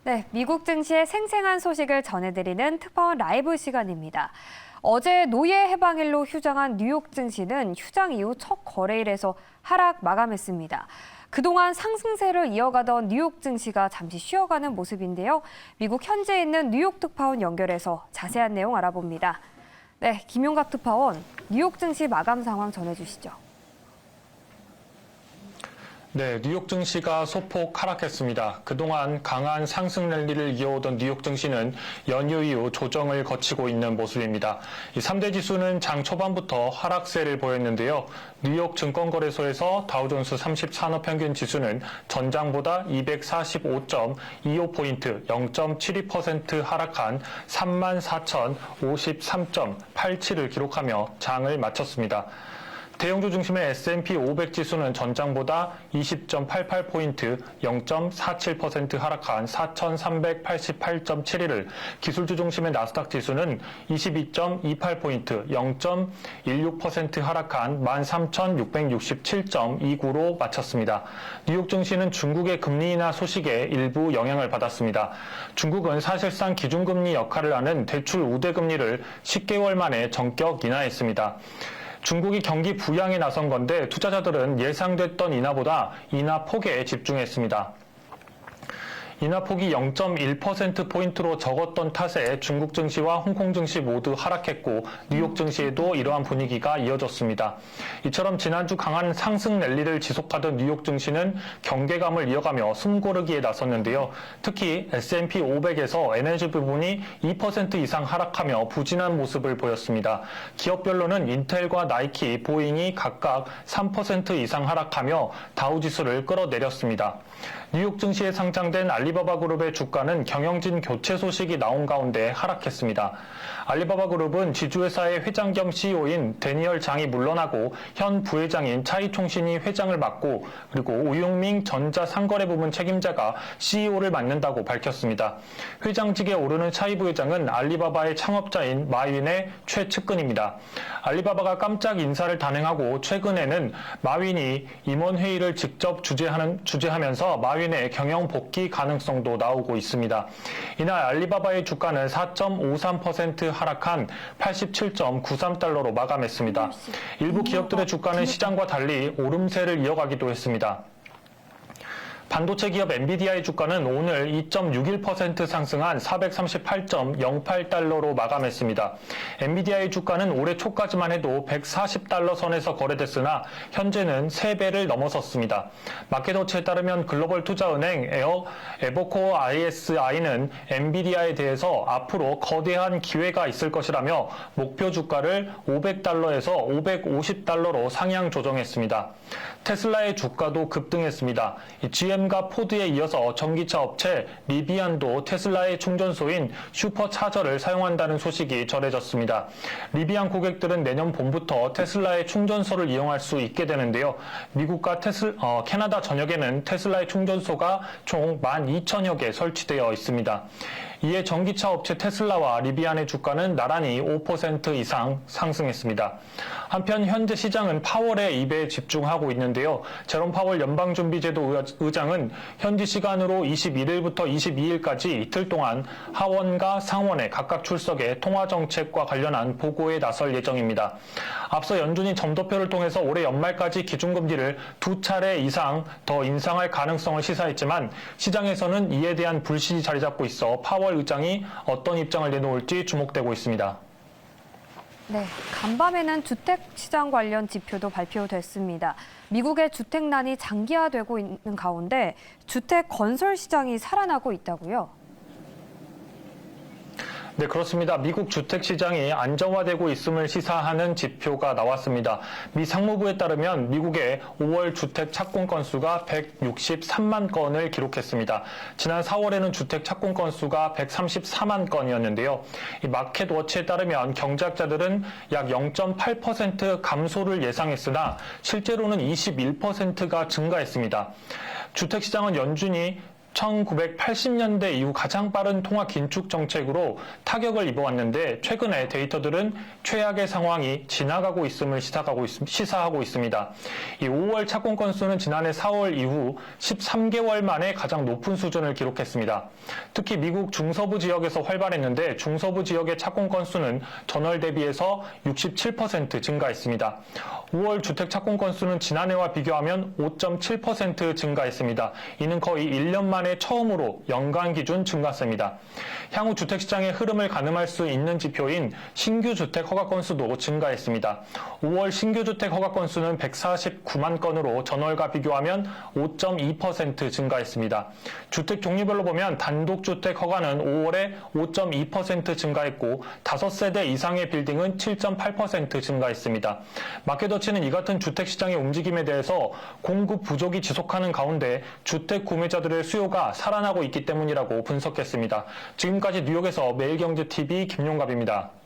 네, 미국 증시의 생생한 소식을 전해드리는 특파원 라이브 시간입니다. 어제 노예 해방일로 휴장한 뉴욕 증시는 휴장 이후 첫 거래일에서 하락 마감했습니다. 그동안 상승세를 이어가던 뉴욕 증시가 잠시 쉬어가는 모습인데요. 미국 현지에 있는 뉴욕 특파원 연결해서 자세한 내용 알아봅니다. 네, 김용갑 특파원, 뉴욕 증시 마감 상황 전해주시죠. 네, 뉴욕 증시가 소폭 하락했습니다. 그동안 강한 상승 랠리를 이어오던 뉴욕 증시는 연휴 이후 조정을 거치고 있는 모습입니다. 이 3대 지수는 장 초반부터 하락세를 보였는데요. 뉴욕 증권거래소에서 다우존스 30산업평균 지수는 전장보다 245.25포인트, 0.72% 하락한 34,053.87을 기록하며 장을 마쳤습니다. 대형주 중심의 S&P 500 지수는 전장보다 20.88포인트, 0.47% 하락한 4,388.71을, 기술주 중심의 나스닥 지수는 22.28포인트, 0.16% 하락한 13,667.29로 마쳤습니다. 뉴욕 증시는 중국의 금리 인하 소식에 일부 영향을 받았습니다. 중국은 사실상 기준금리 역할을 하는 대출 우대금리를 10개월 만에 전격 인하했습니다. 중국이 경기 부양에 나선 건데 투자자들은 예상됐던 인하보다 인하 폭에 집중했습니다. 인하폭이 0.1%포인트로 적었던 탓에 중국 증시와 홍콩 증시 모두 하락했고 뉴욕 증시에도 이러한 분위기가 이어졌습니다. 이처럼 지난주 강한 상승 랠리를 지속하던 뉴욕 증시는 경계감을 이어가며 숨고르기에 나섰는데요. 특히 S&P 500에서 에너지 부분이 2% 이상 하락하며 부진한 모습을 보였습니다. 기업별로는 인텔과 나이키, 보잉이 각각 3% 이상 하락하며 다우지수를 끌어내렸습니다. 뉴욕 증시에 상장된 알리바바 그룹의 주가는 경영진 교체 소식이 나온 가운데 하락했습니다. 알리바바 그룹은 지주회사의 회장 겸 CEO인 데니얼 장이 물러나고 현 부회장인 차이 총신이 회장을 맡고 그리고 우용밍 전자상거래 부문 책임자가 CEO를 맡는다고 밝혔습니다. 회장직에 오르는 차이 부회장은 알리바바의 창업자인 마윈의 최측근입니다. 알리바바가 깜짝 인사를 단행하고 최근에는 마윈이 임원회의를 직접 주재하면서 마윈의 경영 복귀 가능성도 나오고 있습니다. 이날 알리바바의 주가는 4.53% 하락한 87.93달러로 마감했습니다. 일부 기업들의 주가는 시장과 달리 오름세를 이어가기도 했습니다. 반도체 기업 엔비디아의 주가는 오늘 2.61% 상승한 438.08달러로 마감했습니다. 엔비디아의 주가는 올해 초까지만 해도 140달러 선에서 거래됐으나 현재는 3배를 넘어섰습니다. 마켓워치에 따르면 글로벌 투자은행 에버코어 ISI는 엔비디아에 대해서 앞으로 거대한 기회가 있을 것이라며 목표 주가를 500달러에서 550달러로 상향 조정했습니다. 테슬라의 주가도 급등했습니다. GM과 포드에 이어서 전기차 업체 리비안도 테슬라의 충전소인 슈퍼차저를 사용한다는 소식이 전해졌습니다. 리비안 고객들은 내년 봄부터 테슬라의 충전소를 이용할 수 있게 되는데요. 미국과 캐나다 전역에는 테슬라의 충전소가 총 12,000여 개 설치되어 있습니다. 이에 전기차 업체 테슬라와 리비안의 주가는 나란히 5% 이상 상승했습니다. 한편 현재 시장은 파월의 입에 집중하고 있는데요. 제롬 파월 연방준비제도 의장은 현지 시간으로 21일부터 22일까지 이틀 동안 하원과 상원에 각각 출석해 통화정책과 관련한 보고에 나설 예정입니다. 앞서 연준이 점도표를 통해서 올해 연말까지 기준금리를 2차례 이상 더 인상할 가능성을 시사했지만 시장에서는 이에 대한 불신이 자리 잡고 있어 파월 의장이 어떤 입장을 내놓을지 주목되고 있습니다. 네, 간밤에는 주택시장 관련 지표도 발표됐습니다. 미국의 주택난이 장기화되고 있는 가운데 주택 건설 시장이 살아나고 있다고요? 네, 그렇습니다. 미국 주택시장이 안정화되고 있음을 시사하는 지표가 나왔습니다. 미 상무부에 따르면 미국의 5월 주택 착공 건수가 163만 건을 기록했습니다. 지난 4월에는 주택 착공 건수가 134만 건이었는데요. 이 마켓워치에 따르면 경제학자들은 약 0.8% 감소를 예상했으나 실제로는 21%가 증가했습니다. 주택시장은 연준이 1980년대 이후 가장 빠른 통화 긴축 정책으로 타격을 입어왔는데 최근에 데이터들은 최악의 상황이 지나가고 있음을 시사하고 있습니다. 이 5월 착공 건수는 지난해 4월 이후 13개월 만에 가장 높은 수준을 기록했습니다. 특히 미국 중서부 지역에서 활발했는데 중서부 지역의 착공 건수는 전월 대비해서 67% 증가했습니다. 5월 주택 착공 건수는 지난해와 비교하면 5.7% 증가했습니다. 이는 거의 1년 만에 처음으로 연간 기준 증가세입니다. 향후 주택시장의 흐름을 가늠할 수 있는 지표인 신규 주택 허가 건수도 증가했습니다. 5월 신규 주택 허가 건수는 149만 건으로 전월과 비교하면 5.2% 증가했습니다. 주택 종류별로 보면 단독주택 허가는 5월에 5.2% 증가했고 5세대 이상의 빌딩은 7.8% 증가했습니다. 마켓워치는 이 같은 주택시장의 움직임에 대해서 공급 부족이 지속하는 가운데 주택 구매자들의 수요가 살아나고 있기 때문이라고 분석했습니다. 지금까지 뉴욕에서 매일경제TV 김용갑입니다.